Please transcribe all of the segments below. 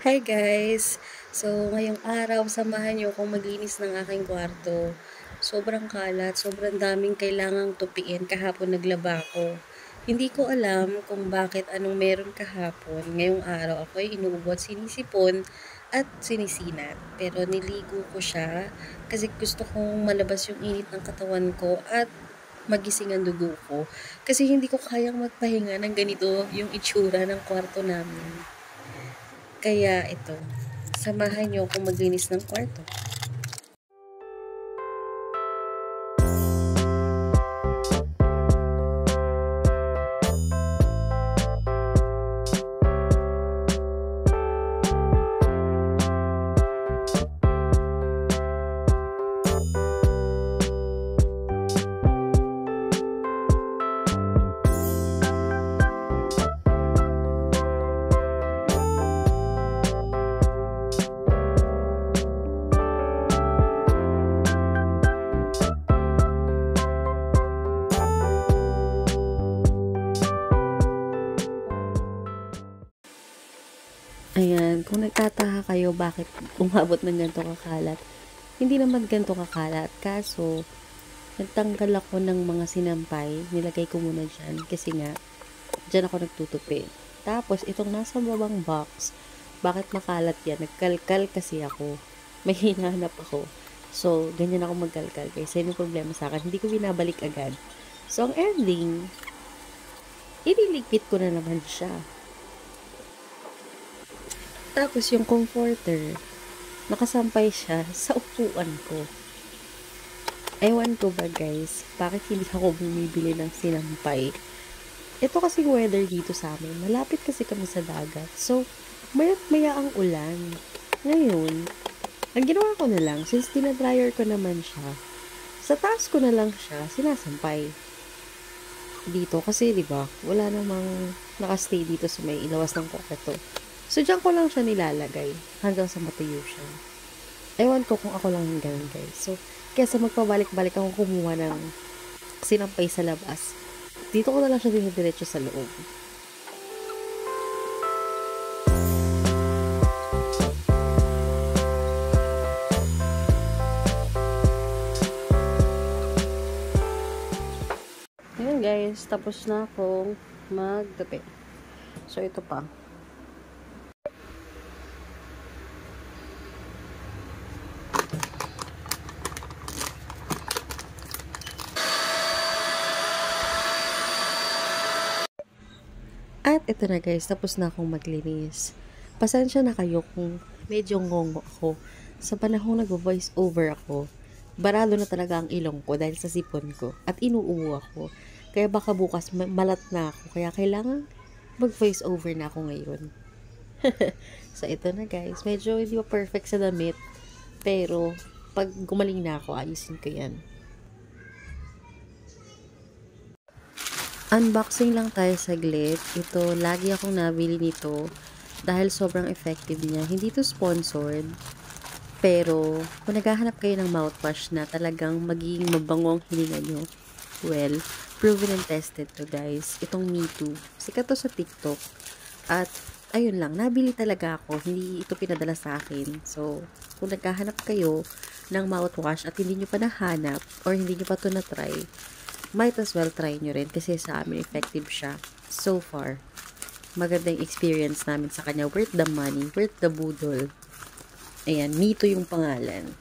Hi guys! So, ngayong araw, samahan niyo akong maglinis ng aking kwarto. Sobrang kalat, sobrang daming kailangang tupiin. Kahapon naglaba ako. Hindi ko alam kung bakit anong meron kahapon. Ngayong araw ako ay inuubot, sinisipon at sinisinat. Pero niligo ko siya kasi gusto kong malabas yung init ng katawan ko at magising ang dugo ko. Kasi hindi ko kayang magpahinga ng ganito yung itsura ng kwarto namin. Kaya ito, samahan niyo akong maglinis ng kwarto. Ayan, kung nagtataka kayo bakit umabot ng ganito kakalat, hindi naman ganito kakalat. Kaso, nagtanggal ako ng mga sinampay, nilagay ko muna dyan kasi nga, dyan ako nagtutupi. Tapos, itong nasa babang box, bakit makalat yan? Nagkalkal kasi ako. May hinahanap ako. So, ganyan ako magkalkal. Kasi may problema sa akin. Hindi ko binabalik agad. So, ang ending, ililigpit ko na naman siya. Tapos yung comforter, nakasampay siya sa upuan ko. Ewan ko ba guys, bakit hindi ako bumibili ng sinampay? Ito kasing weather dito sa amin, malapit kasi kami sa dagat. So, mayat maya ang ulan. Ngayon, ang ginawa ko na lang, since dinadryer ko naman siya, sa taas ko na lang siya sinasampay. Dito kasi 'di ba, wala namang nakastay dito sa may ilawas ng kwarto. So, dyan ko lang siya nilalagay hanggang sa matuyo siya. Ewan ko kung ako lang yung ganun, guys. So, kesa magpabalik-balik ako kumuha ng sinampay sa labas, dito ko na lang siya dinidiretso sa loob. Ayan, guys. Tapos na akong magtapi. So, ito pa. At ito na guys, tapos na akong maglinis. Pasensya na kayo kung medyo ngongo ako. Sa panahong nag-voice over ako, barado na talaga ang ilong ko dahil sa sipon ko. At inuubo ako. Kaya baka bukas malat na ako. Kaya kailangan mag-voice over na ako ngayon. So ito na guys, medyo hindi pa perfect sa damit. Pero pag gumaling na ako, ayusin ko yan. Unboxing lang tayo saglit. Ito, lagi akong nabili nito dahil sobrang effective niya. Hindi to sponsored, pero kung naghahanap kayo ng mouthwash na talagang magiging mabango ang hininga nyo, well, proven and tested to guys. Itong Me Too. Sikat to sa TikTok. At ayun lang, nabili talaga ako. Hindi ito pinadala sa akin. So, kung naghahanap kayo ng mouthwash at hindi nyo pa nahanap or hindi nyo pa ito na-try, might as well try nyo rin kasi sa amin effective siya. So far, magandang experience namin sa kanya. Worth the money, worth the budol. Ayan, Mito yung pangalan.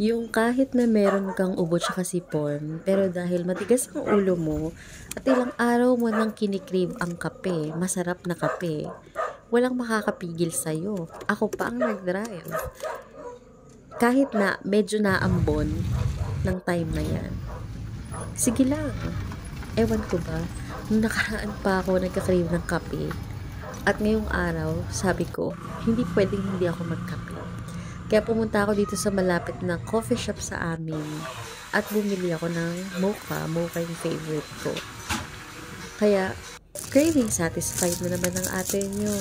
Yung kahit na meron kang ubo tsaka sipon, pero dahil matigas ang ulo mo at ilang araw mo nang kinikrave ang kape, masarap na kape, walang makakapigil sa'yo. Ako pa ang nag-drive. Kahit na medyo naambon ng time na yan. Sige lang. Ewan ko ba, nung nakaraan pa ako nagka-crave ng kape. At ngayong araw, sabi ko, hindi pwedeng hindi ako magkape. Kaya pumunta ako dito sa malapit na coffee shop sa amin. At bumili ako ng mocha. Mocha yung favorite ko. Kaya, craving satisfied na naman ang ate nyo.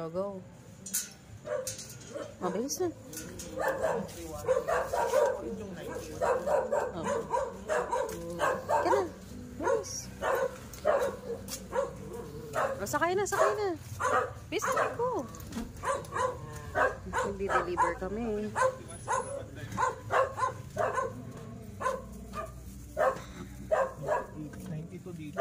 So, go. Mabilis na. Oh. Kaya na. Bilis. Oh, sakay na. Bis na ko. Magdi-deliver kami. Dito.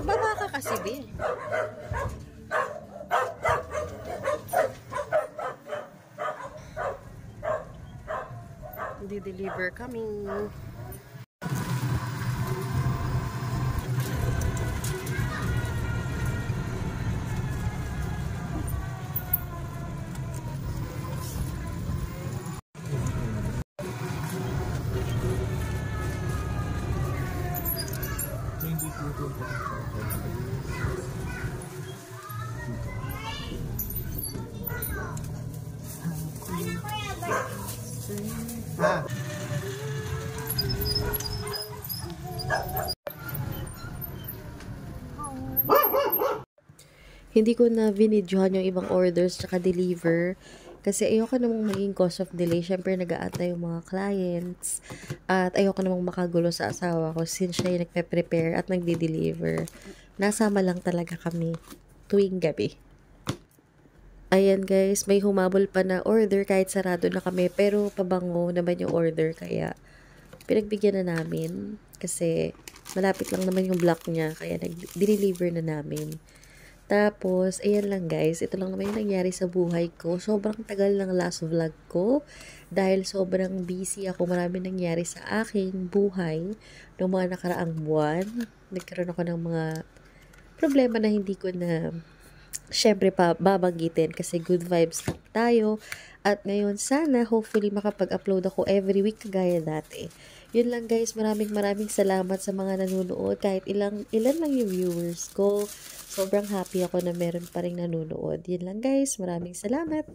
Baba ka kasi, Be. Di-deliver kami. Hindi ko na vinidyohan yung ibang orders tsaka deliver kasi ayoko namang maging cause of delay. Syempre nag-aantay yung mga clients at ayoko namang makagulo sa asawa ko since siya yung nagpe-prepare at nagde-deliver. Nasama lang talaga kami tuwing gabi. Ayan guys, may humabol pa na order kahit sarado na kami pero pabango naman yung order kaya pinagbigyan na namin kasi malapit lang naman yung block niya kaya nag-deliver na namin. Tapos, ayan lang guys, ito lang naman yung nangyari sa buhay ko. Sobrang tagal ng last vlog ko dahil sobrang busy ako. Marami nangyari sa aking buhay noong mga nakaraang buwan. Nagkaroon ako ng mga problema na hindi ko na syempre pa babanggitin kasi good vibes lang tayo. At ngayon sana hopefully makapag-upload ako every week kagaya dati. Yun lang guys, maraming salamat sa mga nanonood. Kahit ilan lang yung viewers ko. Sobrang happy ako na meron pa rin nanonood. Yun lang guys, maraming salamat.